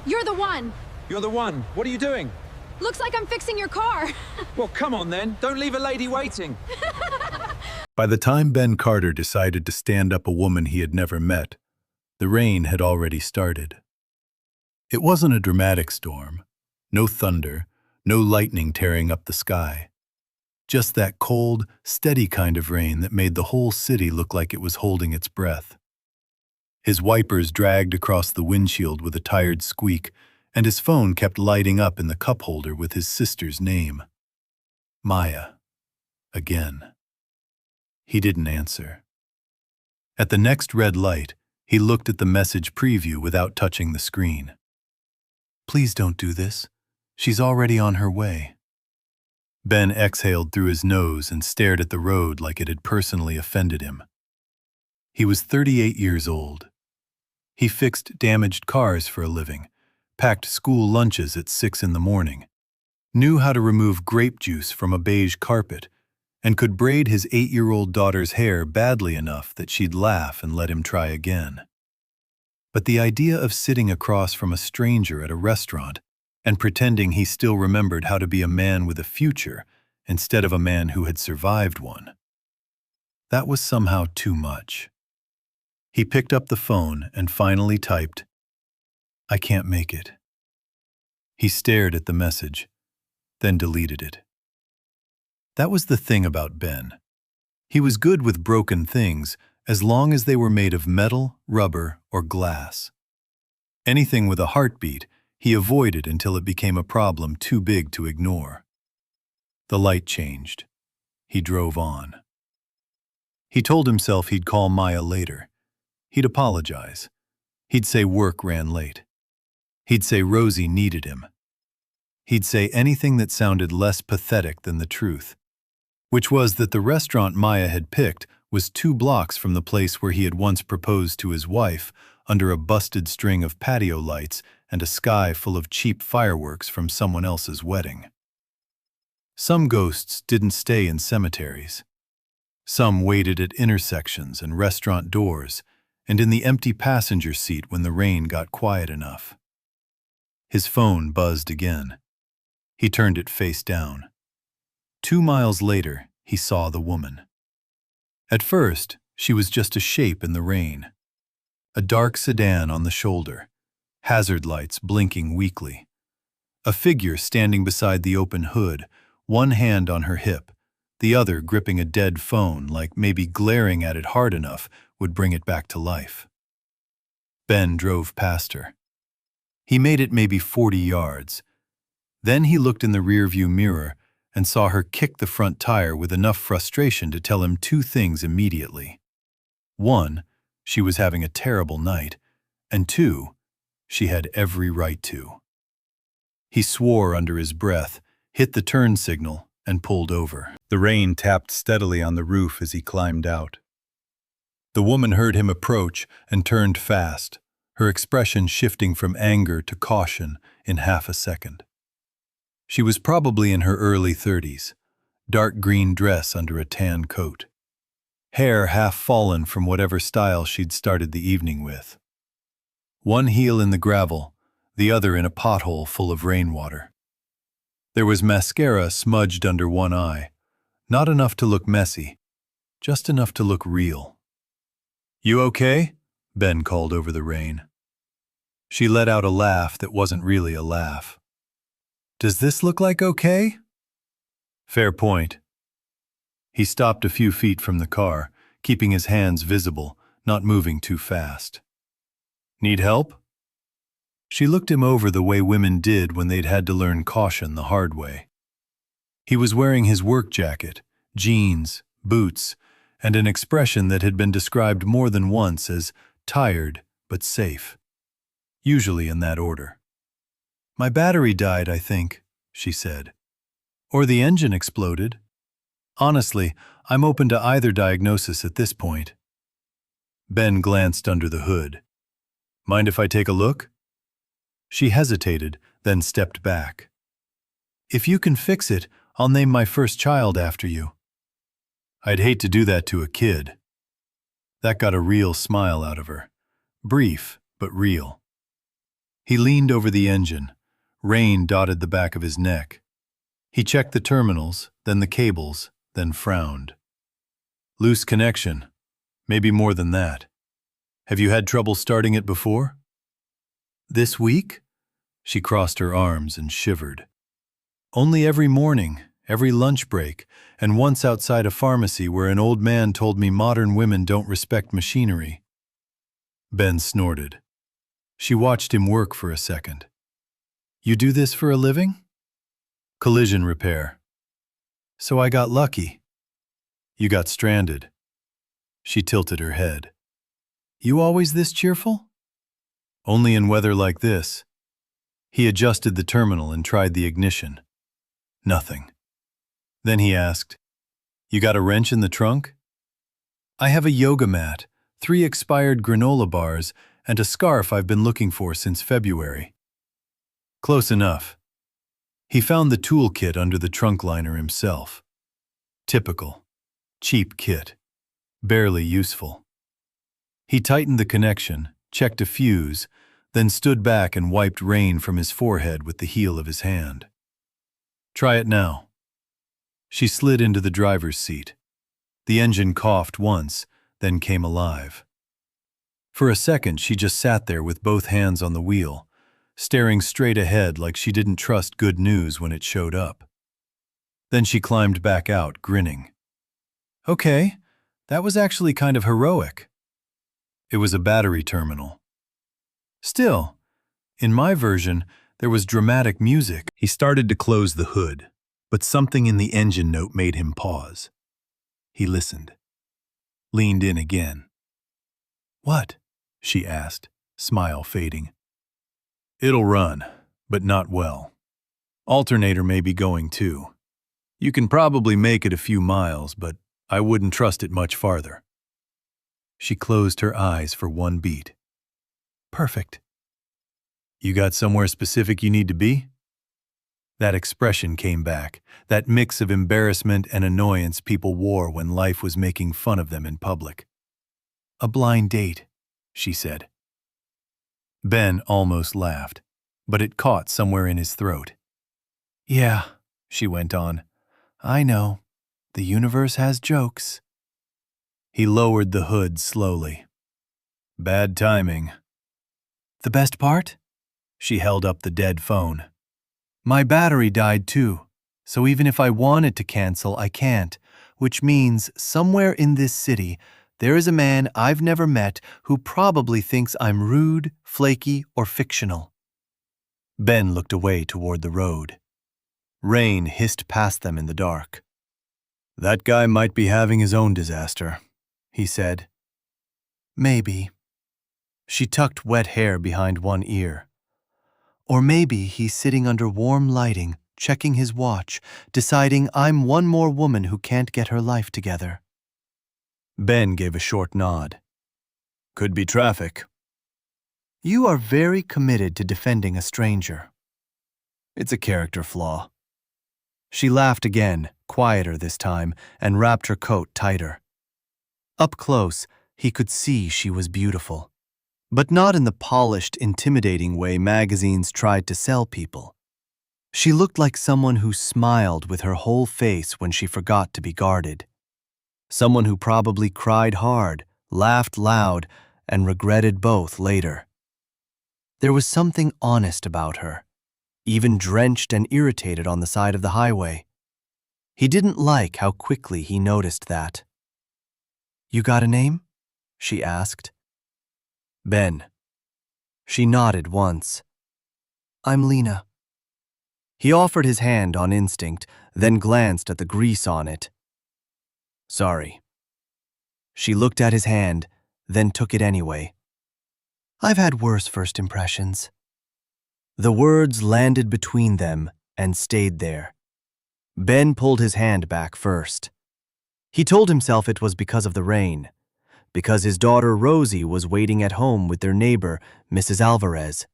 You're the one. You're the one. What are you doing? Looks like I'm fixing your car. Well, come on then. Don't leave a lady waiting. By the time Ben Carter decided to stand up a woman he had never met, the rain had already started. It wasn't a dramatic storm. No thunder, no lightning tearing up the sky. Just that cold, steady kind of rain that made the whole city look like it was holding its breath. His wipers dragged across the windshield with a tired squeak, and his phone kept lighting up in the cup holder with his sister's name. Maya. Again. He didn't answer. At the next red light, he looked at the message preview without touching the screen. Please don't do this. She's already on her way. Ben exhaled through his nose and stared at the road like it had personally offended him. He was 38 years old. He fixed damaged cars for a living, packed school lunches at 6 in the morning, knew how to remove grape juice from a beige carpet, and could braid his 8-year-old daughter's hair badly enough that she'd laugh and let him try again. But the idea of sitting across from a stranger at a restaurant and pretending he still remembered how to be a man with a future instead of a man who had survived one, that was somehow too much. He picked up the phone and finally typed, "I can't make it." He stared at the message, then deleted it. That was the thing about Ben. He was good with broken things as long as they were made of metal, rubber, or glass. Anything with a heartbeat, he avoided until it became a problem too big to ignore. The light changed. He drove on. He told himself he'd call Maya later. He'd apologize. He'd say work ran late. He'd say Rosie needed him. He'd say anything that sounded less pathetic than the truth, which was that the restaurant Maya had picked was 2 blocks from the place where he had once proposed to his wife under a busted string of patio lights and a sky full of cheap fireworks from someone else's wedding. Some ghosts didn't stay in cemeteries. Some waited at intersections and restaurant doors and in the empty passenger seat when the rain got quiet enough. His phone buzzed again. He turned it face down. 2 miles later, he saw the woman. At first, she was just a shape in the rain. A dark sedan on the shoulder, hazard lights blinking weakly. A figure standing beside the open hood, one hand on her hip, the other gripping a dead phone like maybe glaring at it hard enough would bring it back to life. Ben drove past her. He made it maybe 40 yards. Then he looked in the rearview mirror and saw her kick the front tire with enough frustration to tell him 2 things immediately. 1, she was having a terrible night, and 2, she had every right to. He swore under his breath, hit the turn signal, and pulled over. The rain tapped steadily on the roof as he climbed out. The woman heard him approach and turned fast, her expression shifting from anger to caution in half a second. She was probably in her early 30s, dark green dress under a tan coat. Hair half fallen from whatever style she'd started the evening with. One heel in the gravel, the other in a pothole full of rainwater. There was mascara smudged under one eye, not enough to look messy, just enough to look real. "You okay?" Ben called over the rain. She let out a laugh that wasn't really a laugh. "Does this look like okay?" "Fair point." He stopped a few feet from the car, keeping his hands visible, not moving too fast. "Need help?" She looked him over the way women did when they'd had to learn caution the hard way. He was wearing his work jacket, jeans, boots, and an expression that had been described more than once as tired but safe, usually in that order. "My battery died, I think," she said. "Or the engine exploded. Honestly, I'm open to either diagnosis at this point." Ben glanced under the hood. "Mind if I take a look?" She hesitated, then stepped back. "If you can fix it, I'll name my first child after you." "I'd hate to do that to a kid." That got a real smile out of her. Brief, but real. He leaned over the engine. Rain dotted the back of his neck. He checked the terminals, then the cables, then frowned. Loose connection. Maybe more than that. Have you had trouble starting it before? This week? She crossed her arms and shivered. Only every morning, every lunch break, and once outside a pharmacy where an old man told me modern women don't respect machinery. Ben snorted. She watched him work for a second. You do this for a living? Collision repair. So I got lucky. You got stranded. She tilted her head. You always this cheerful? Only in weather like this. He adjusted the terminal and tried the ignition. Nothing. Then he asked, You got a wrench in the trunk? I have a yoga mat, 3 expired granola bars, and a scarf I've been looking for since February. Close enough. He found the toolkit under the trunk liner himself. Typical. Cheap kit. Barely useful. He tightened the connection, checked a fuse, then stood back and wiped rain from his forehead with the heel of his hand. Try it now. She slid into the driver's seat. The engine coughed once, then came alive. For a second, she just sat there with both hands on the wheel, staring straight ahead like she didn't trust good news when it showed up. Then she climbed back out, grinning. Okay, that was actually kind of heroic. It was a battery terminal. Still, in my version, there was dramatic music. He started to close the hood, but something in the engine note made him pause. He listened. Leaned in again. What? She asked, smile fading. It'll run, but not well. Alternator may be going too. You can probably make it a few miles, but I wouldn't trust it much farther. She closed her eyes for one beat. Perfect. You got somewhere specific you need to be? That expression came back, that mix of embarrassment and annoyance people wore when life was making fun of them in public. A blind date, she said. Ben almost laughed, but it caught somewhere in his throat. Yeah, she went on. I know. The universe has jokes. He lowered the hood slowly. Bad timing. The best part? She held up the dead phone. My battery died too, so even if I wanted to cancel, I can't, which means somewhere in this city, there is a man I've never met who probably thinks I'm rude, flaky, or fictional. Ben looked away toward the road. Rain hissed past them in the dark. That guy might be having his own disaster, he said. Maybe. She tucked wet hair behind one ear. Or maybe he's sitting under warm lighting, checking his watch, deciding I'm one more woman who can't get her life together. Ben gave a short nod. Could be traffic. You are very committed to defending a stranger. It's a character flaw. She laughed again, quieter this time, and wrapped her coat tighter. Up close, he could see she was beautiful. But not in the polished, intimidating way magazines tried to sell people. She looked like someone who smiled with her whole face when she forgot to be guarded. Someone who probably cried hard, laughed loud, and regretted both later. There was something honest about her, even drenched and irritated on the side of the highway. He didn't like how quickly he noticed that. You got a name? She asked. Ben. She nodded once. I'm Lena. He offered his hand on instinct, then glanced at the grease on it. Sorry. She looked at his hand, then took it anyway. I've had worse first impressions. The words landed between them and stayed there. Ben pulled his hand back first. He told himself it was because of the rain, because his daughter Rosie was waiting at home with their neighbor, Mrs. Alvarez.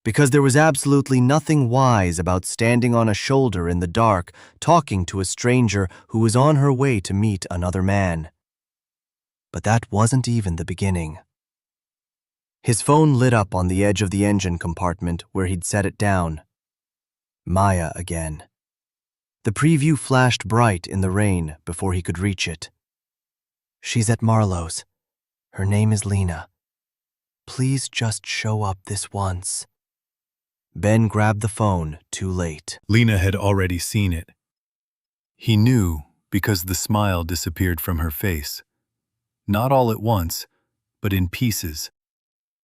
Because there was absolutely nothing wise about standing on a shoulder in the dark, talking to a stranger who was on her way to meet another man. But that wasn't even the beginning. His phone lit up on the edge of the engine compartment where he'd set it down. Maya again. The preview flashed bright in the rain before he could reach it. She's at Marlowe's. Her name is Lena. Please just show up this once. Ben grabbed the phone too late. Lena had already seen it. He knew because the smile disappeared from her face. Not all at once, but in pieces,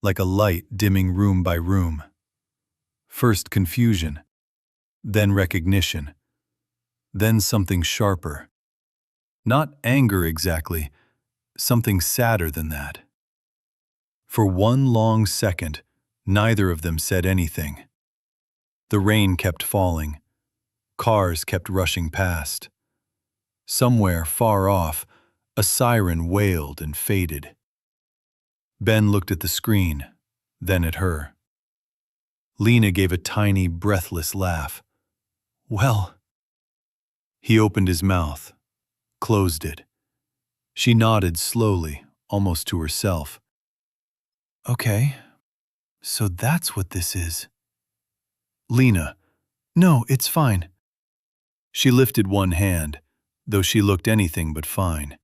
like a light dimming room by room. First confusion, then recognition, then something sharper. Not anger exactly, something sadder than that. For one long second, neither of them said anything. The rain kept falling. Cars kept rushing past. Somewhere far off, a siren wailed and faded. Ben looked at the screen, then at her. Lena gave a tiny, breathless laugh. Well. He opened his mouth, closed it. She nodded slowly, almost to herself. Okay, so that's what this is. Lena, no, it's fine. She lifted one hand, though she looked anything but fine.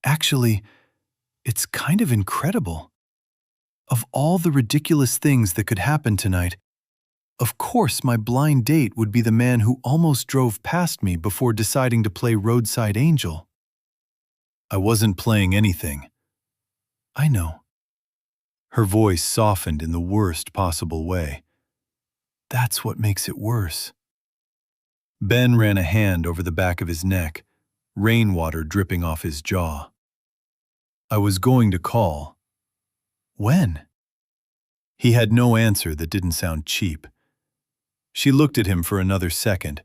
Actually, it's kind of incredible. Of all the ridiculous things that could happen tonight, of course my blind date would be the man who almost drove past me before deciding to play roadside angel. I wasn't playing anything. I know. Her voice softened in the worst possible way. That's what makes it worse. Ben ran a hand over the back of his neck, rainwater dripping off his jaw. I was going to call. When? He had no answer that didn't sound cheap. She looked at him for another second,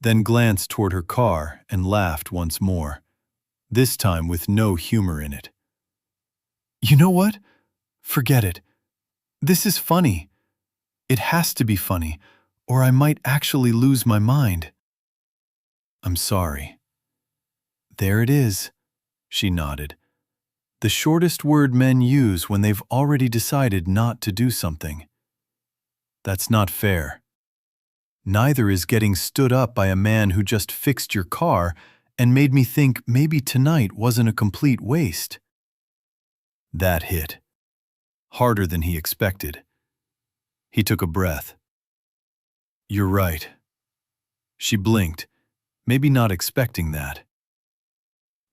then glanced toward her car and laughed once more, this time with no humor in it. You know what? Forget it. This is funny. It has to be funny, or I might actually lose my mind. I'm sorry. There it is, she nodded. The shortest word men use when they've already decided not to do something. That's not fair. Neither is getting stood up by a man who just fixed your car and made me think maybe tonight wasn't a complete waste. That hit. Harder than he expected. He took a breath. You're right. She blinked, maybe not expecting that.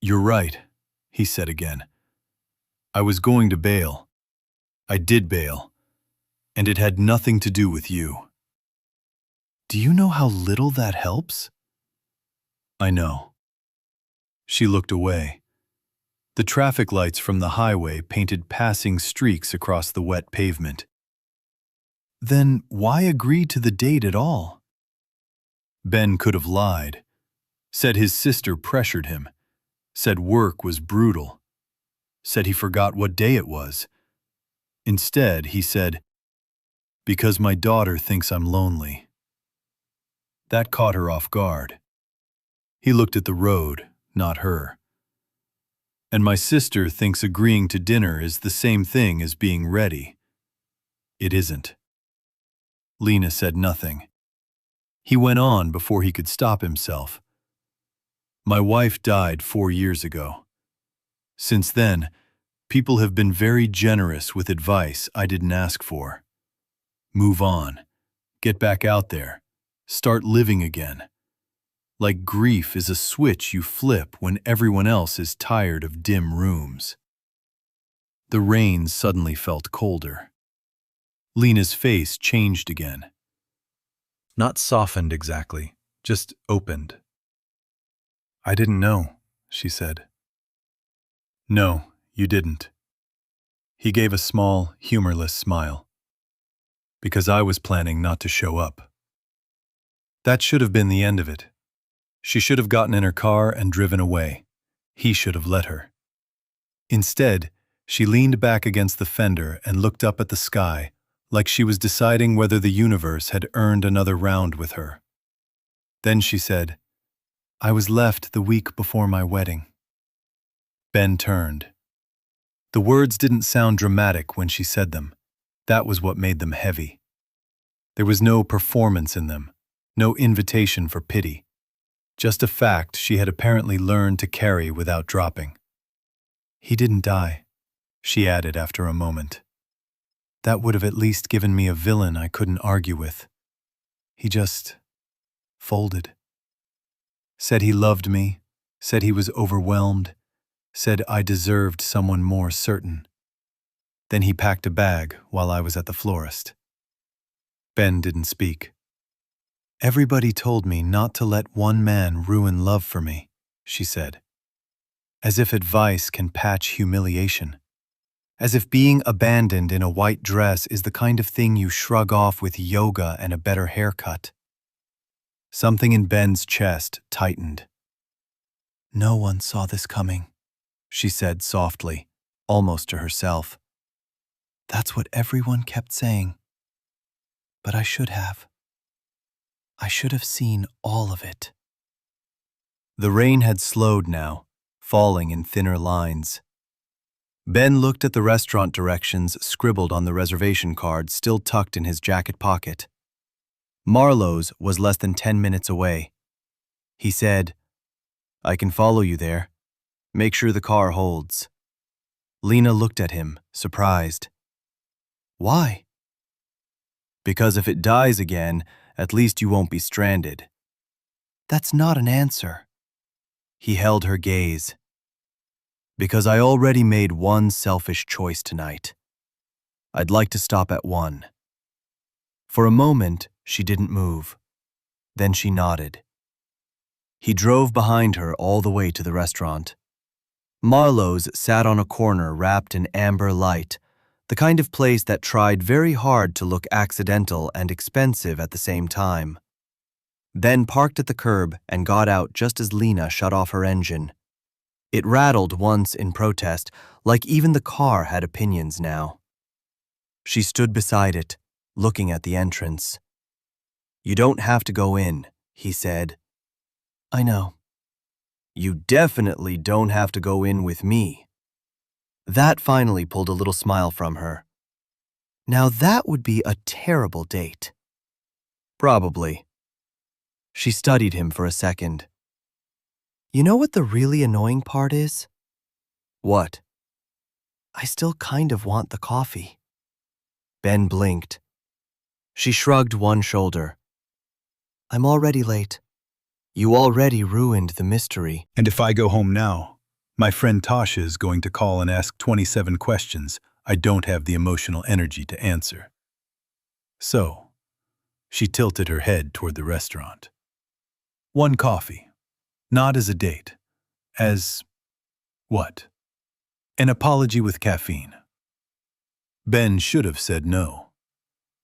You're right, he said again. I was going to bail. I did bail. And it had nothing to do with you. Do you know how little that helps? I know. She looked away. The traffic lights from the highway painted passing streaks across the wet pavement. Then why agree to the date at all? Ben could have lied, said his sister pressured him, said work was brutal, said he forgot what day it was. Instead, he said, because my daughter thinks I'm lonely. That caught her off guard. He looked at the road, not her. And my sister thinks agreeing to dinner is the same thing as being ready. It isn't. Lena said nothing. He went on before he could stop himself. My wife died 4 years ago. Since then, people have been very generous with advice I didn't ask for. Move on. Get back out there. Start living again. Like grief is a switch you flip when everyone else is tired of dim rooms. The rain suddenly felt colder. Lena's face changed again. Not softened exactly, just opened. I didn't know, she said. No, you didn't. He gave a small, humorless smile. Because I was planning not to show up. That should have been the end of it. She should have gotten in her car and driven away. He should have let her. Instead, she leaned back against the fender and looked up at the sky, like she was deciding whether the universe had earned another round with her. Then she said, I was left the week before my wedding. Ben turned. The words didn't sound dramatic when she said them. That was what made them heavy. There was no performance in them, no invitation for pity. Just a fact she had apparently learned to carry without dropping. "He didn't die," she added after a moment. "That would have at least given me a villain I couldn't argue with. He just folded. Said he loved me, said he was overwhelmed, said I deserved someone more certain. Then he packed a bag while I was at the florist." Ben didn't speak. "Everybody told me not to let one man ruin love for me," she said. As if advice can patch humiliation. As if being abandoned in a white dress is the kind of thing you shrug off with yoga and a better haircut. Something in Ben's chest tightened. "No one saw this coming," she said softly, almost to herself. "That's what everyone kept saying. But I should have. I should have seen all of it." The rain had slowed now, falling in thinner lines. Ben looked at the restaurant directions scribbled on the reservation card still tucked in his jacket pocket. Marlowe's was less than 10 minutes away. He said, "I can follow you there. Make sure the car holds." Lena looked at him, surprised. "Why?" "Because if it dies again, at least you won't be stranded." "That's not an answer." He held her gaze. "Because I already made one selfish choice tonight. I'd like to stop at one." For a moment, she didn't move. Then she nodded. He drove behind her all the way to the restaurant. Marlowe's sat on a corner wrapped in amber light, the kind of place that tried very hard to look accidental and expensive at the same time. Ben parked at the curb and got out just as Lena shut off her engine. It rattled once in protest, like even the car had opinions now. She stood beside it, looking at the entrance. "You don't have to go in," he said. "I know." "You definitely don't have to go in with me." That finally pulled a little smile from her. "Now that would be a terrible date." "Probably." She studied him for a second. "You know what the really annoying part is?" "What?" "I still kind of want the coffee." Ben blinked. She shrugged one shoulder. "I'm already late. You already ruined the mystery." "And if I go home now, my friend Tasha is going to call and ask 27 questions I don't have the emotional energy to answer." So, she tilted her head toward the restaurant. One coffee. Not as a date. As what? An apology with caffeine. Ben should have said no.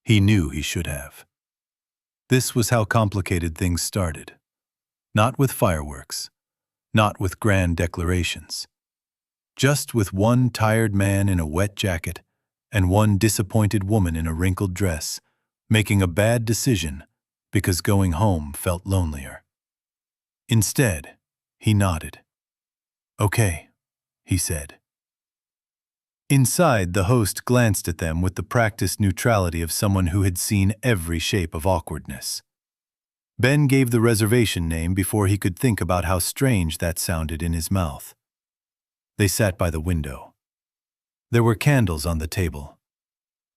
He knew he should have. This was how complicated things started. Not with fireworks. Not with grand declarations. Just with one tired man in a wet jacket and one disappointed woman in a wrinkled dress, making a bad decision because going home felt lonelier. Instead, he nodded. "Okay," he said. Inside, the host glanced at them with the practiced neutrality of someone who had seen every shape of awkwardness. Ben gave the reservation name before he could think about how strange that sounded in his mouth. They sat by the window. There were candles on the table.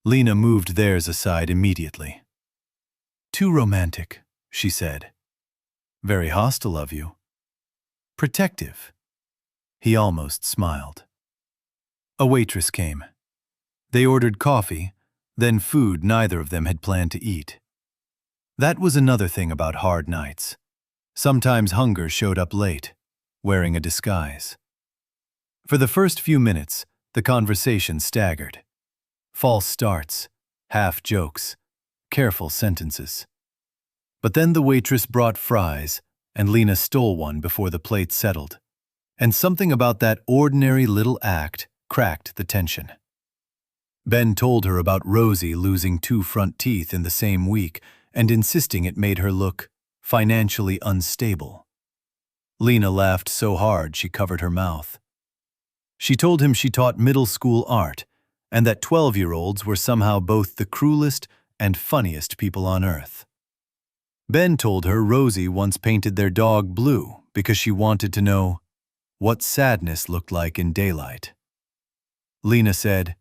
Lena moved theirs aside immediately. "Too romantic," she said. "Very hostile of you." "Protective." He almost smiled. A waitress came. They ordered coffee, then food neither of them had planned to eat. That was another thing about hard nights. Sometimes hunger showed up late, wearing a disguise. For the first few minutes, the conversation staggered. False starts, half jokes, careful sentences. But then the waitress brought fries, and Lena stole one before the plate settled. And something about that ordinary little act cracked the tension. Ben told her about Rosie losing 2 front teeth in the same week and insisting it made her look financially unstable. Lena laughed so hard she covered her mouth. She told him she taught middle school art, and that 12-year-olds were somehow both the cruelest and funniest people on earth. Ben told her Rosie once painted their dog blue because she wanted to know what sadness looked like in daylight. Lena said,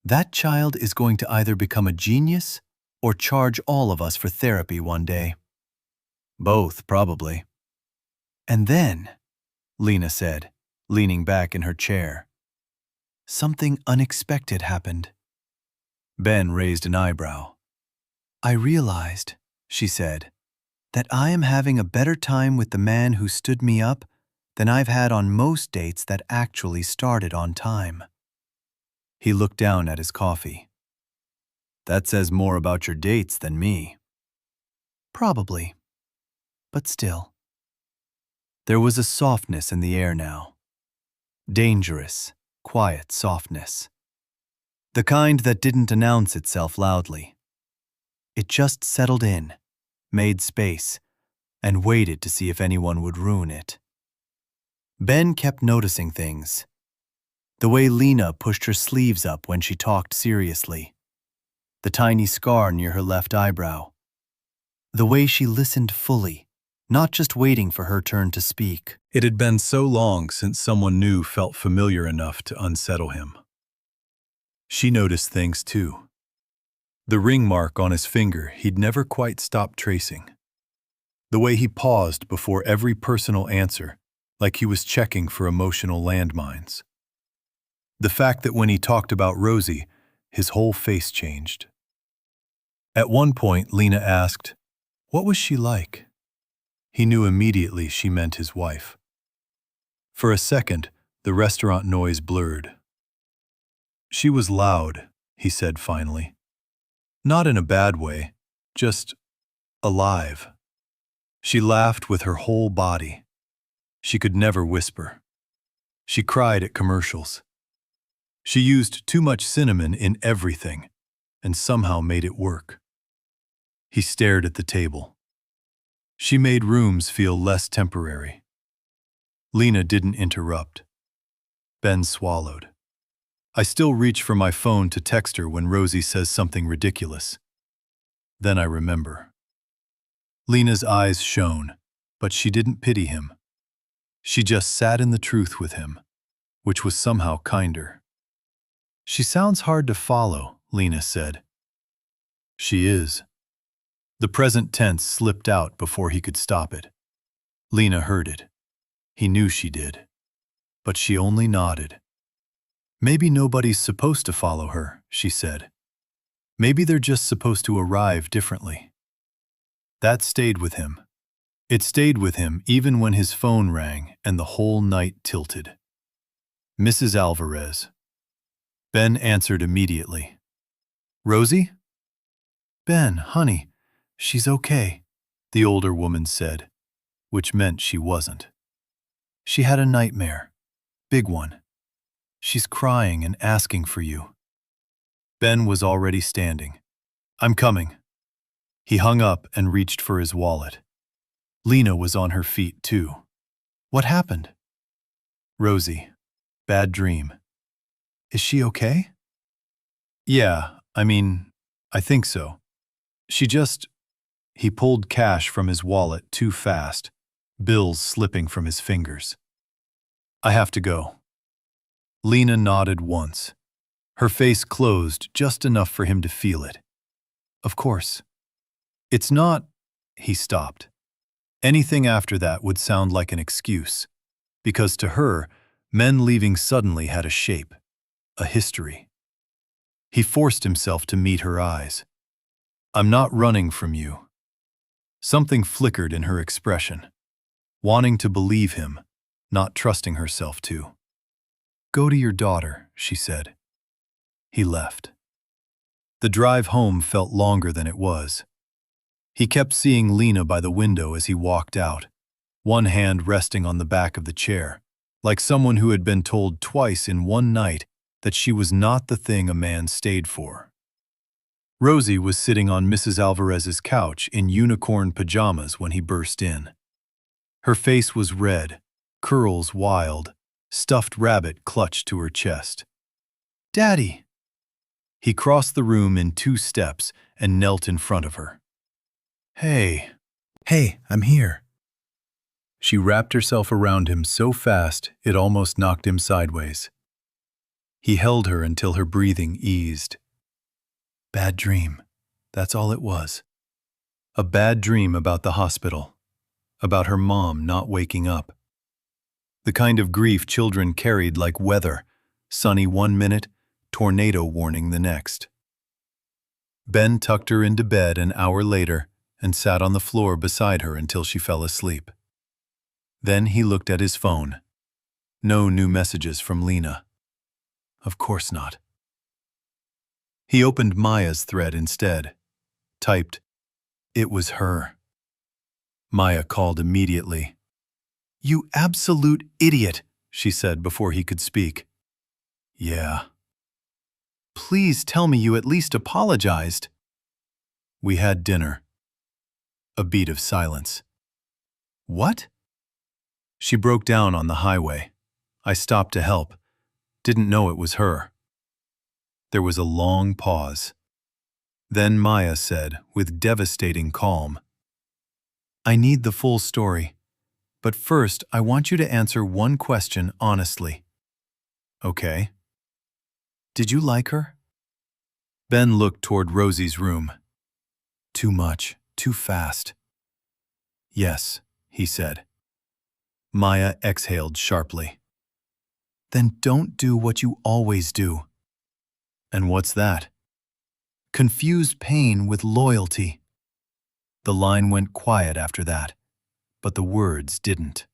"That child is going to either become a genius or charge all of us for therapy one day." "Both, probably." "And then," Lena said, leaning back in her chair, "something unexpected happened." Ben raised an eyebrow. "I realized," she said, "that I am having a better time with the man who stood me up than I've had on most dates that actually started on time." He looked down at his coffee. "That says more about your dates than me." "Probably. But still." There was a softness in the air now. Dangerous, quiet softness. The kind that didn't announce itself loudly. It just settled in, made space, and waited to see if anyone would ruin it. Ben kept noticing things. The way Lena pushed her sleeves up when she talked seriously. The tiny scar near her left eyebrow. The way she listened fully, not just waiting for her turn to speak. It had been so long since someone new felt familiar enough to unsettle him. She noticed things too. The ring mark on his finger he'd never quite stopped tracing. The way he paused before every personal answer, like he was checking for emotional landmines. The fact that when he talked about Rosie, his whole face changed. At one point, Lena asked, "What was she like?" He knew immediately she meant his wife. For a second, the restaurant noise blurred. "She was loud," he said finally. "Not in a bad way, just alive. She laughed with her whole body. She could never whisper. She cried at commercials. She used too much cinnamon in everything, and somehow made it work." He stared at the table. She made rooms feel less temporary. Lena didn't interrupt. Ben swallowed. "I still reach for my phone to text her when Rosie says something ridiculous. Then I remember." Lena's eyes shone, but she didn't pity him. She just sat in the truth with him, which was somehow kinder. "She sounds hard to follow," Lena said. "She is." The present tense slipped out before he could stop it. Lena heard it. He knew she did. But she only nodded. "Maybe nobody's supposed to follow her," she said. "Maybe they're just supposed to arrive differently." That stayed with him. It stayed with him even when his phone rang and the whole night tilted. "Mrs. Alvarez." Ben answered immediately. "Rosie?" "Ben, honey, she's okay," the older woman said, which meant she wasn't. "She had a nightmare. Big one. She's crying and asking for you." Ben was already standing. "I'm coming." He hung up and reached for his wallet. Lena was on her feet too. "What happened?" "Rosie. Bad dream." "Is she okay?" "Yeah, I think so. She just—" He pulled cash from his wallet too fast, bills slipping from his fingers. "I have to go." Lena nodded once. Her face closed just enough for him to feel it. "Of course." "It's not—" He stopped. Anything after that would sound like an excuse, because to her, men leaving suddenly had a shape, a history. He forced himself to meet her eyes. "I'm not running from you." Something flickered in her expression, wanting to believe him, not trusting herself to. "Go to your daughter," she said. He left. The drive home felt longer than it was. He kept seeing Lena by the window as he walked out, one hand resting on the back of the chair, like someone who had been told twice in one night that she was not the thing a man stayed for. Rosie was sitting on Mrs. Alvarez's couch in unicorn pajamas when he burst in. Her face was red, curls wild, Stuffed rabbit clutched to her chest. "Daddy!" He crossed the room in 2 steps and knelt in front of her. "Hey, I'm here." She wrapped herself around him so fast it almost knocked him sideways. He held her until her breathing eased. Bad dream. That's all it was. A bad dream about the hospital. About her mom not waking up. The kind of grief children carried like weather, sunny 1 minute, tornado warning the next. Ben tucked her into bed an hour later and sat on the floor beside her until she fell asleep. Then he looked at his phone. No new messages from Lena. Of course not. He opened Maya's thread instead. Typed, "It was her." Maya called immediately. "You absolute idiot," she said before he could speak. "Yeah." "Please tell me you at least apologized." "We had dinner." A beat of silence. "What?" "She broke down on the highway. I stopped to help. Didn't know it was her." There was a long pause. Then Maya said, with devastating calm, "I need the full story. But first, I want you to answer one question honestly." "Okay." "Did you like her?" Ben looked toward Rosie's room. "Too much, too fast." "Yes," he said. Maya exhaled sharply. "Then don't do what you always do." "And what's that?" "Confuse pain with loyalty." The line went quiet after that, but the words didn't.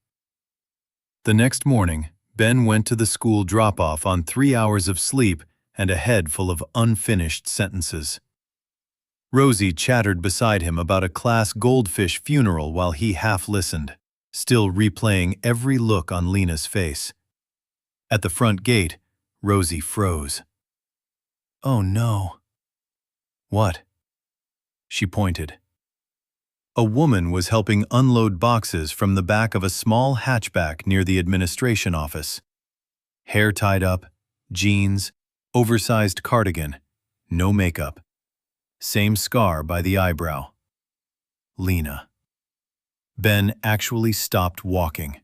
The next morning, Ben went to the school drop-off on 3 hours of sleep and a head full of unfinished sentences. Rosie chattered beside him about a class goldfish funeral while he half listened, still replaying every look on Lena's face. At the front gate, Rosie froze. "Oh no." "What?" She pointed. A woman was helping unload boxes from the back of a small hatchback near the administration office. Hair tied up, jeans, oversized cardigan, no makeup. Same scar by the eyebrow. Lena. Ben actually stopped walking.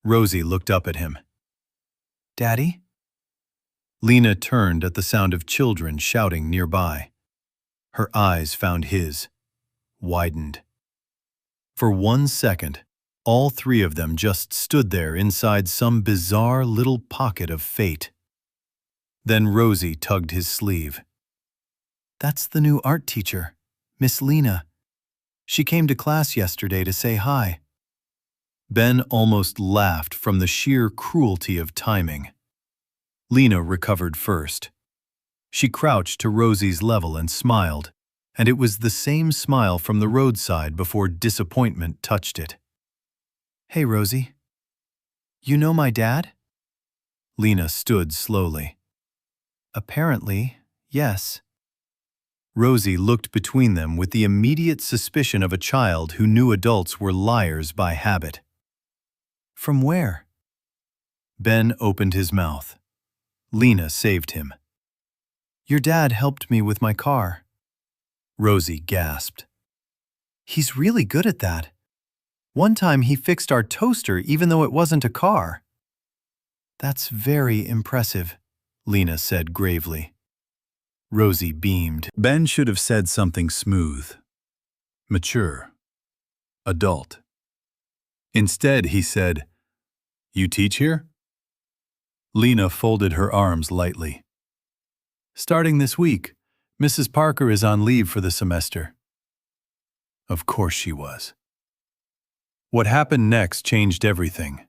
Rosie looked up at him. "Daddy?" Lena turned at the sound of children shouting nearby. Her eyes found his. Widened. For 1 second, all 3 of them just stood there inside some bizarre little pocket of fate. Then Rosie tugged his sleeve. "That's the new art teacher, Miss Lena. She came to class yesterday to say hi." Ben almost laughed from the sheer cruelty of timing. Lena recovered first. She crouched to Rosie's level and smiled, and it was the same smile from the roadside before disappointment touched it. "Hey, Rosie. You know my dad?" Lena stood slowly. "Apparently, yes." Rosie looked between them with the immediate suspicion of a child who knew adults were liars by habit. "From where?" Ben opened his mouth. Lena saved him. "Your dad helped me with my car." Rosie gasped. "He's really good at that. One time he fixed our toaster even though it wasn't a car." "That's very impressive," Lena said gravely. Rosie beamed. Ben should have said something smooth, mature, adult. Instead, he said, "You teach here?" Lena folded her arms lightly. "Starting this week, Mrs. Parker is on leave for the semester." Of course she was. What happened next changed everything,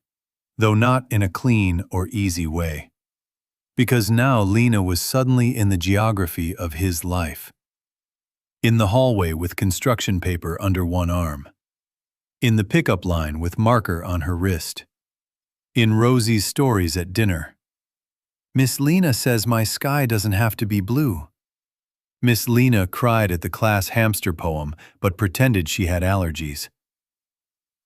though not in a clean or easy way. Because now Lena was suddenly in the geography of his life. In the hallway with construction paper under one arm. In the pickup line with marker on her wrist. In Rosie's stories at dinner. "Miss Lena says my sky doesn't have to be blue." Miss Lena cried at the class hamster poem, but pretended she had allergies.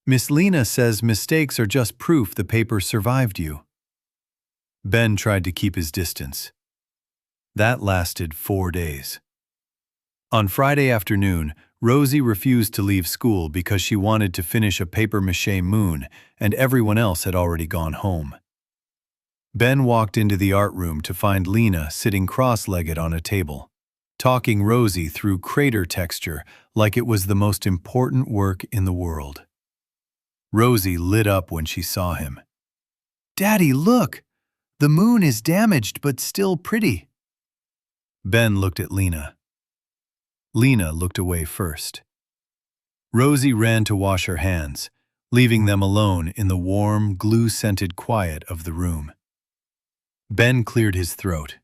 "Miss Lena says mistakes are just proof the paper survived you." Ben tried to keep his distance. That lasted 4 days. On Friday afternoon, Rosie refused to leave school because she wanted to finish a papier-mâché moon and everyone else had already gone home. Ben walked into the art room to find Lena sitting cross-legged on a table, talking Rosie through crater texture like it was the most important work in the world. Rosie lit up when she saw him. "Daddy, look! The moon is damaged but still pretty." Ben looked at Lena. Lena looked away first. Rosie ran to wash her hands, leaving them alone in the warm, glue-scented quiet of the room. Ben cleared his throat.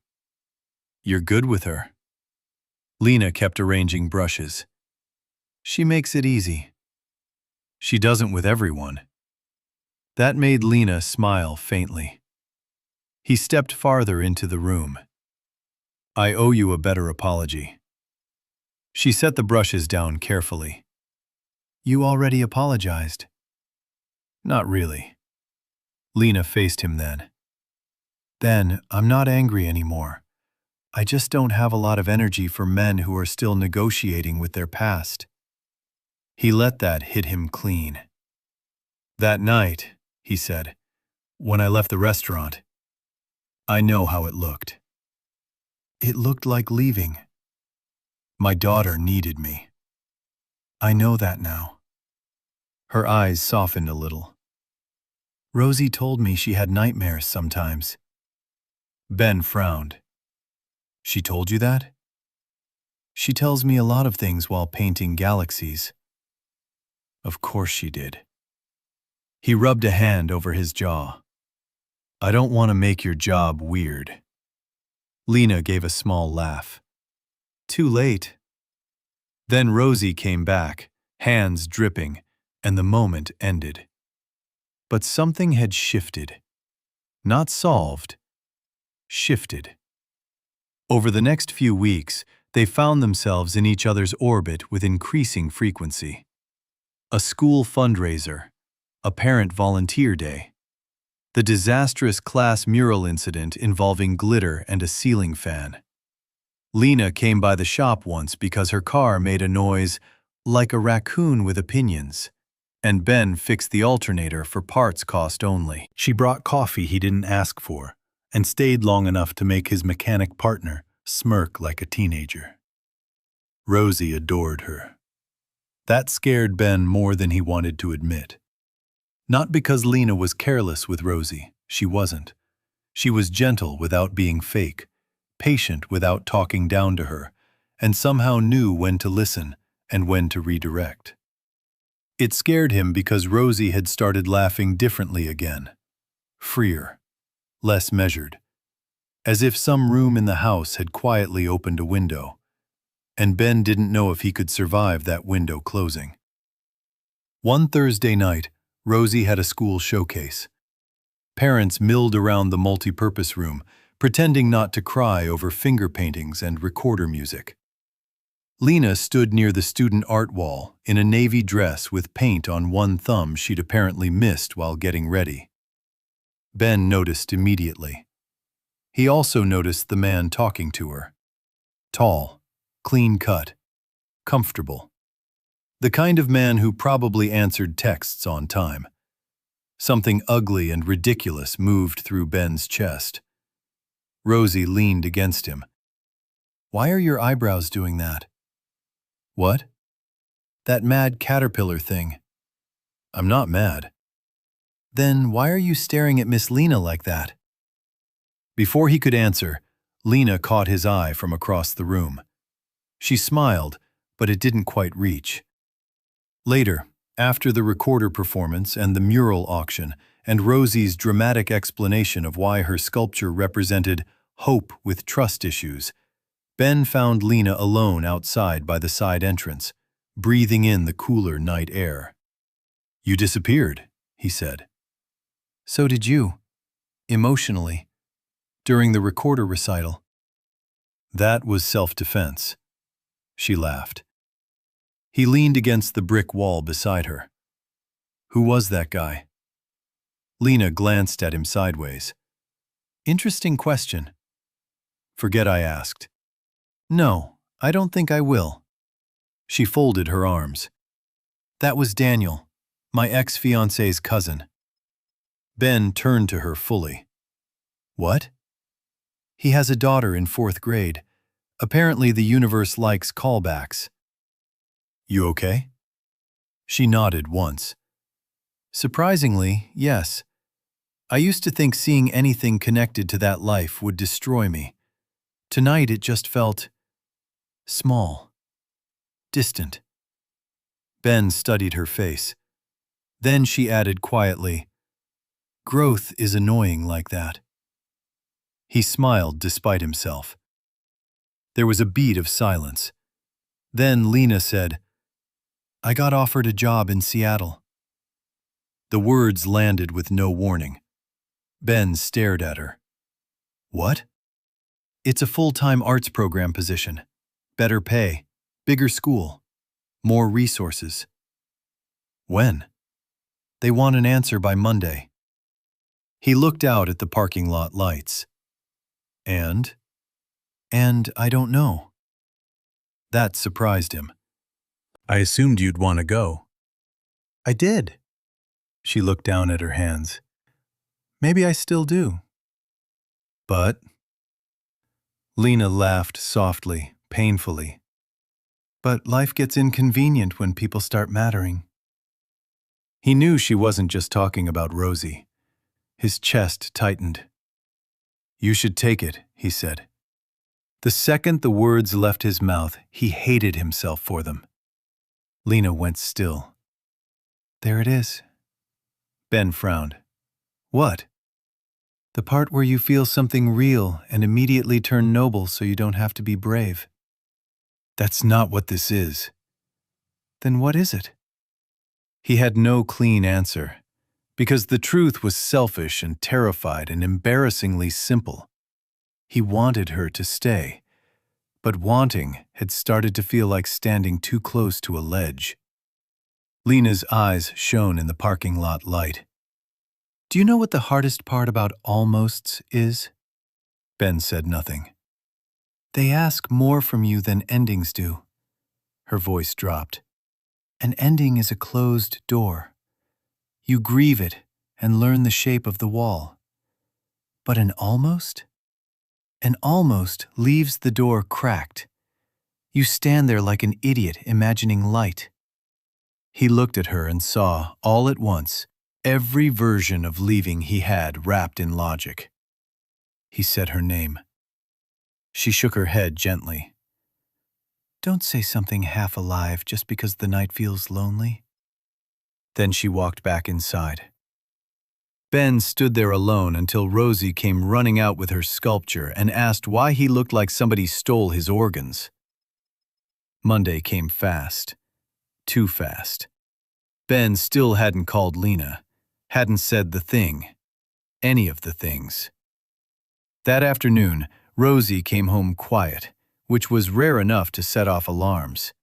"You're good with her." Lena kept arranging brushes. "She makes it easy." "She doesn't with everyone." That made Lena smile faintly. He stepped farther into the room. "I owe you a better apology." She set the brushes down carefully. "You already apologized." "Not really." Lena faced him then. "Then, I'm not angry anymore. I just don't have a lot of energy for men who are still negotiating with their past." He let that hit him clean. "That night," he said, "when I left the restaurant, I know how it looked. It looked like leaving. My daughter needed me. I know that now." Her eyes softened a little. "Rosie told me she had nightmares sometimes." Ben frowned. "She told you that?" "She tells me a lot of things while painting galaxies." "Of course she did." He rubbed a hand over his jaw. "I don't want to make your job weird." Lena gave a small laugh. "Too late." Then Rosie came back, hands dripping, and the moment ended. But something had shifted. Not solved, shifted. Over the next few weeks, they found themselves in each other's orbit with increasing frequency. A school fundraiser, a parent volunteer day, the disastrous class mural incident involving glitter and a ceiling fan. Lena came by the shop once because her car made a noise like a raccoon with opinions, and Ben fixed the alternator for parts cost only. She brought coffee he didn't ask for, and stayed long enough to make his mechanic partner smirk like a teenager. Rosie adored her. That scared Ben more than he wanted to admit. Not because Lena was careless with Rosie, she wasn't. She was gentle without being fake, patient without talking down to her, and somehow knew when to listen and when to redirect. It scared him because Rosie had started laughing differently again. Freer, less measured, as if some room in the house had quietly opened a window, and Ben didn't know if he could survive that window closing. One Thursday night, Rosie had a school showcase. Parents milled around the multi-purpose room, pretending not to cry over finger paintings and recorder music. Lena stood near the student art wall in a navy dress with paint on one thumb she'd apparently missed while getting ready. Ben noticed immediately. He also noticed the man talking to her. Tall, clean-cut, comfortable. The kind of man who probably answered texts on time. Something ugly and ridiculous moved through Ben's chest. Rosie leaned against him. "Why are your eyebrows doing that?" "What?" "That mad caterpillar thing." "I'm not mad." "Then why are you staring at Miss Lena like that?" Before he could answer, Lena caught his eye from across the room. She smiled, but it didn't quite reach. Later, after the recorder performance and the mural auction, and Rosie's dramatic explanation of why her sculpture represented hope with trust issues, Ben found Lena alone outside by the side entrance, breathing in the cooler night air. "You disappeared," he said. "So did you. Emotionally. During the recorder recital." "That was self-defense." She laughed. He leaned against the brick wall beside her. "Who was that guy?" Lena glanced at him sideways. Interesting question. Forget I asked. No, I don't think I will. She folded her arms. That was Daniel, my ex-fiancé's cousin. Ben turned to her fully. What? He has a daughter in 4th grade. Apparently the universe likes callbacks. You okay? She nodded once. Surprisingly, yes. I used to think seeing anything connected to that life would destroy me. Tonight it just felt small, distant. Ben studied her face. Then she added quietly, "Growth is annoying like that." He smiled despite himself. There was a beat of silence. Then Lena said, "I got offered a job in Seattle." The words landed with no warning. Ben stared at her. What? It's a full-time arts program position. Better pay, bigger school, more resources. When? They want an answer by Monday. He looked out at the parking lot lights. And I don't know. That surprised him. I assumed you'd want to go. I did. She looked down at her hands. Maybe I still do. But... Lena laughed softly, painfully. But life gets inconvenient when people start mattering. He knew she wasn't just talking about Rosie. His chest tightened. You should take it, he said. The second the words left his mouth, he hated himself for them. Lena went still. There it is. Ben frowned. What? The part where you feel something real and immediately turn noble so you don't have to be brave. That's not what this is. Then what is it? He had no clean answer, because the truth was selfish and terrified and embarrassingly simple. He wanted her to stay, but wanting had started to feel like standing too close to a ledge. Lena's eyes shone in the parking lot light. Do you know what the hardest part about almosts is? Ben said nothing. They ask more from you than endings do. Her voice dropped. An ending is a closed door. You grieve it and learn the shape of the wall. But an almost? An almost leaves the door cracked. You stand there like an idiot imagining light. He looked at her and saw, all at once, every version of leaving he had wrapped in logic. He said her name. She shook her head gently. Don't say something half alive just because the night feels lonely. Then she walked back inside. Ben stood there alone until Rosie came running out with her sculpture and asked why he looked like somebody stole his organs. Monday came fast. Too fast. Ben still hadn't called Lena, hadn't said the thing, any of the things. That afternoon, Rosie came home quiet, which was rare enough to set off alarms.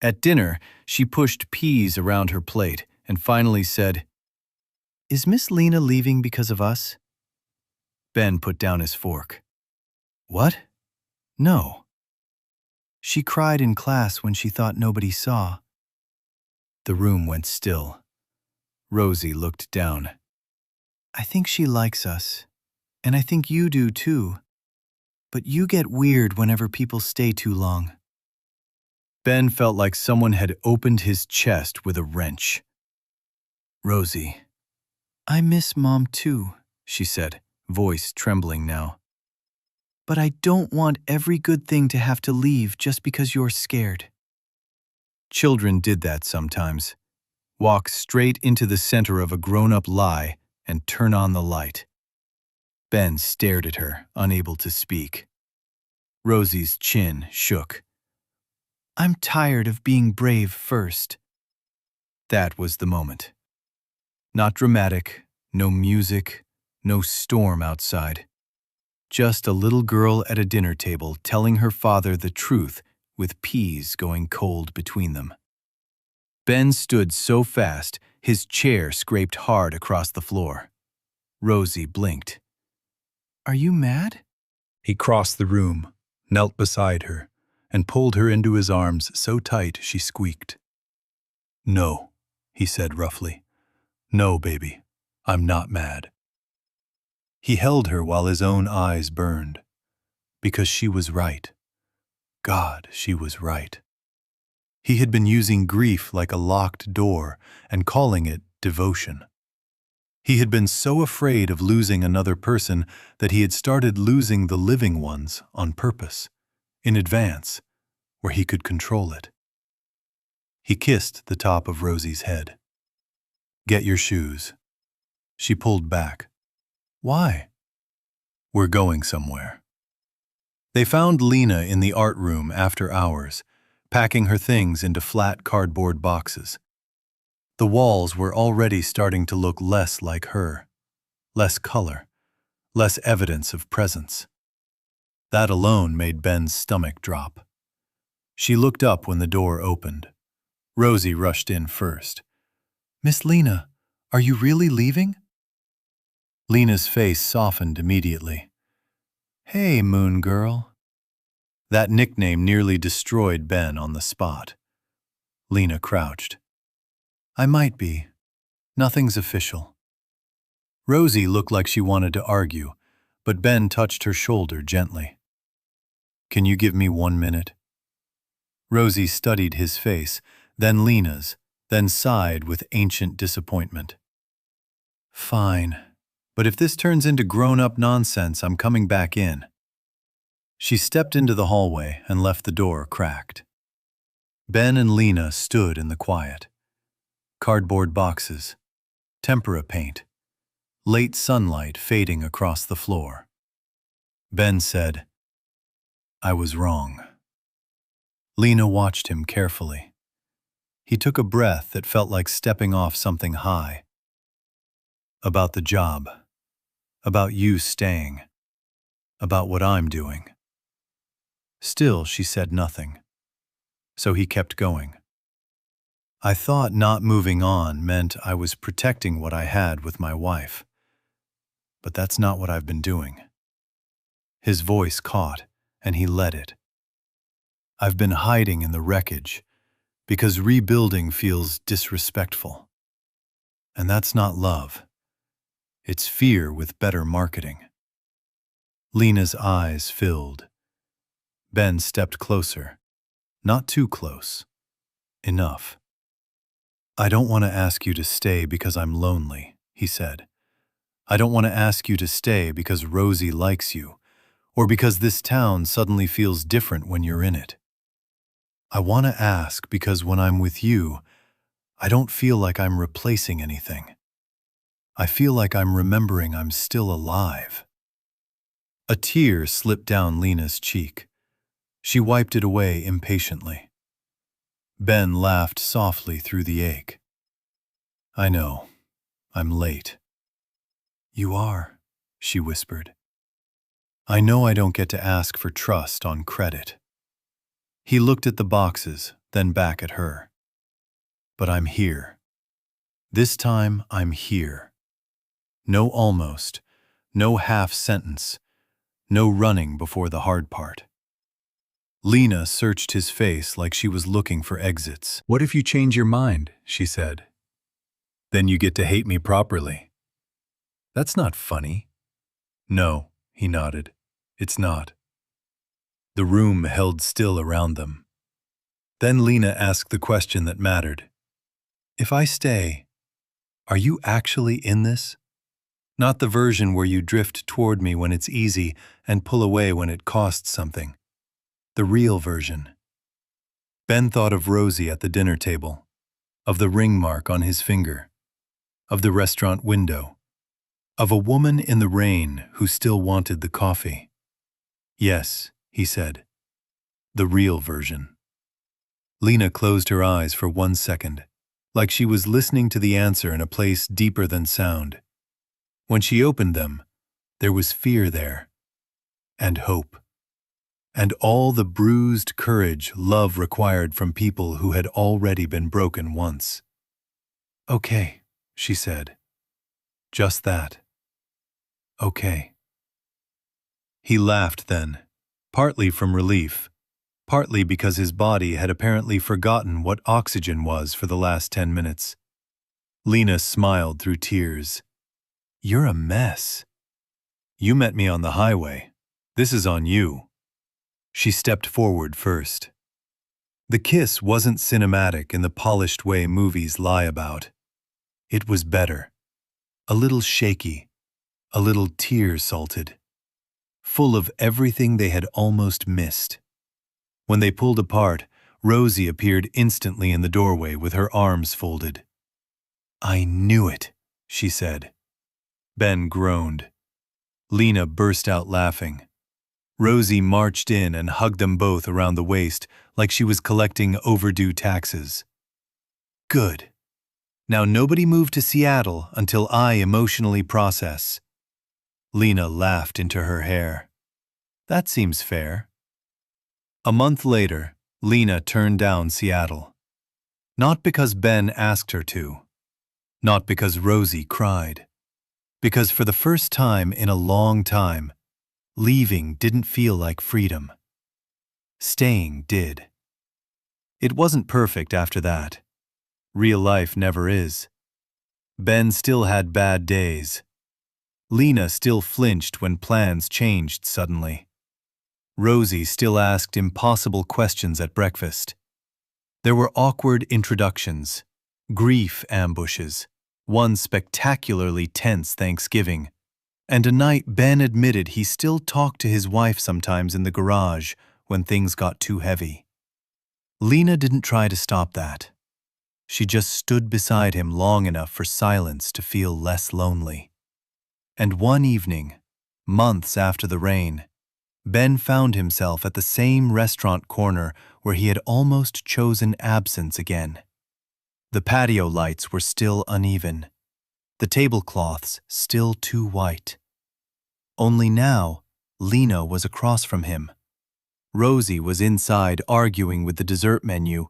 At dinner, she pushed peas around her plate and finally said, Is Miss Lena leaving because of us? Ben put down his fork. What? No. She cried in class when she thought nobody saw. The room went still. Rosie looked down. I think she likes us, and I think you do too. But you get weird whenever people stay too long. Ben felt like someone had opened his chest with a wrench. Rosie. I miss Mom too, she said, voice trembling now. But I don't want every good thing to have to leave just because you're scared. Children did that sometimes. Walk straight into the center of a grown-up lie and turn on the light. Ben stared at her, unable to speak. Rosie's chin shook. I'm tired of being brave first. That was the moment. Not dramatic, no music, no storm outside. Just a little girl at a dinner table telling her father the truth with peas going cold between them. Ben stood so fast, his chair scraped hard across the floor. Rosie blinked. Are you mad? He crossed the room, knelt beside her, and pulled her into his arms so tight she squeaked. No, he said roughly. No, baby, I'm not mad. He held her while his own eyes burned. Because she was right. God, she was right. He had been using grief like a locked door and calling it devotion. He had been so afraid of losing another person that he had started losing the living ones on purpose, in advance, where he could control it. He kissed the top of Rosie's head. Get your shoes. She pulled back. Why? We're going somewhere. They found Lena in the art room after hours, packing her things into flat cardboard boxes. The walls were already starting to look less like her, less color, less evidence of presence. That alone made Ben's stomach drop. She looked up when the door opened. Rosie rushed in first. Miss Lena, are you really leaving? Lena's face softened immediately. Hey, Moon Girl. That nickname nearly destroyed Ben on the spot. Lena crouched. I might be. Nothing's official. Rosie looked like she wanted to argue, but Ben touched her shoulder gently. Can you give me 1 minute? Rosie studied his face, then Lena's, then sighed with ancient disappointment. Fine, but if this turns into grown-up nonsense, I'm coming back in. She stepped into the hallway and left the door cracked. Ben and Lena stood in the quiet. Cardboard boxes, tempera paint, late sunlight fading across the floor. Ben said, I was wrong. Lena watched him carefully. He took a breath that felt like stepping off something high. About the job, about you staying, about what I'm doing. Still, she said nothing. So he kept going. I thought not moving on meant I was protecting what I had with my wife. But that's not what I've been doing. His voice caught, and he let it. I've been hiding in the wreckage because rebuilding feels disrespectful. And that's not love. It's fear with better marketing. Lena's eyes filled. Ben stepped closer. Not too close. Enough. I don't want to ask you to stay because I'm lonely, he said. I don't want to ask you to stay because Rosie likes you, or because this town suddenly feels different when you're in it. I want to ask because when I'm with you, I don't feel like I'm replacing anything. I feel like I'm remembering I'm still alive. A tear slipped down Lena's cheek. She wiped it away impatiently. Ben laughed softly through the ache. I know. I'm late. You are, she whispered. I know I don't get to ask for trust on credit. He looked at the boxes, then back at her. But I'm here. This time I'm here. No almost, no half sentence, no running before the hard part. Lena searched his face like she was looking for exits. What if you change your mind, she said. Then you get to hate me properly. That's not funny. No, he nodded. It's not. The room held still around them. Then Lena asked the question that mattered. If I stay, are you actually in this? Not the version where you drift toward me when it's easy and pull away when it costs something. The real version. Ben thought of Rosie at the dinner table, of the ring mark on his finger, of the restaurant window, of a woman in the rain who still wanted the coffee. Yes, he said, the real version. Lena closed her eyes for 1 second, like she was listening to the answer in a place deeper than sound. When she opened them, there was fear there, and hope. And all the bruised courage love required from people who had already been broken once. Okay, she said. Just that. Okay. He laughed then, partly from relief, partly because his body had apparently forgotten what oxygen was for the last 10 minutes. Lena smiled through tears. "You're a mess. You met me on the highway. This is on you." She stepped forward first. The kiss wasn't cinematic in the polished way movies lie about. It was better. A little shaky, a little tear-salted, full of everything they had almost missed. When they pulled apart, Rosie appeared instantly in the doorway with her arms folded. "I knew it," she said. Ben groaned. Lena burst out laughing. Rosie marched in and hugged them both around the waist like she was collecting overdue taxes. "Good. Now nobody move to Seattle until I emotionally process." Lena laughed into her hair. "That seems fair." A month later, Lena turned down Seattle. Not because Ben asked her to. Not because Rosie cried. Because for the first time in a long time, leaving didn't feel like freedom. Staying did. It wasn't perfect after that. Real life never is. Ben still had bad days. Lena still flinched when plans changed suddenly. Rosie still asked impossible questions at breakfast. There were awkward introductions, grief ambushes, one spectacularly tense Thanksgiving, and a night Ben admitted he still talked to his wife sometimes in the garage when things got too heavy. Lena didn't try to stop that. She just stood beside him long enough for silence to feel less lonely. And one evening, months after the rain, Ben found himself at the same restaurant corner where he had almost chosen absence again. The patio lights were still uneven, the tablecloths still too white. Only now, Lena was across from him. Rosie was inside arguing with the dessert menu,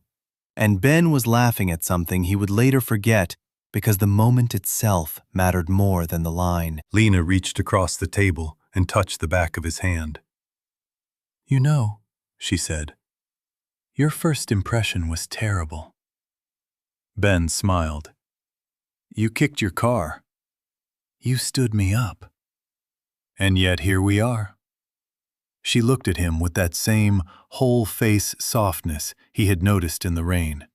and Ben was laughing at something he would later forget because the moment itself mattered more than the line. Lena reached across the table and touched the back of his hand. "You know," she said, "your first impression was terrible." Ben smiled. "You kicked your car. You stood me up. And yet here we are." She looked at him with that same whole-face softness he had noticed in the rain.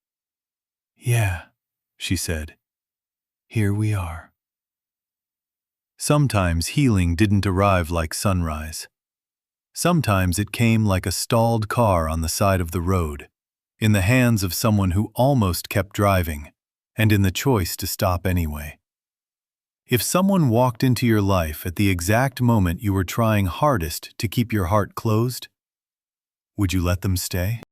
"Yeah," she said, "here we are." Sometimes healing didn't arrive like sunrise. Sometimes it came like a stalled car on the side of the road, in the hands of someone who almost kept driving, and in the choice to stop anyway. If someone walked into your life at the exact moment you were trying hardest to keep your heart closed, would you let them stay?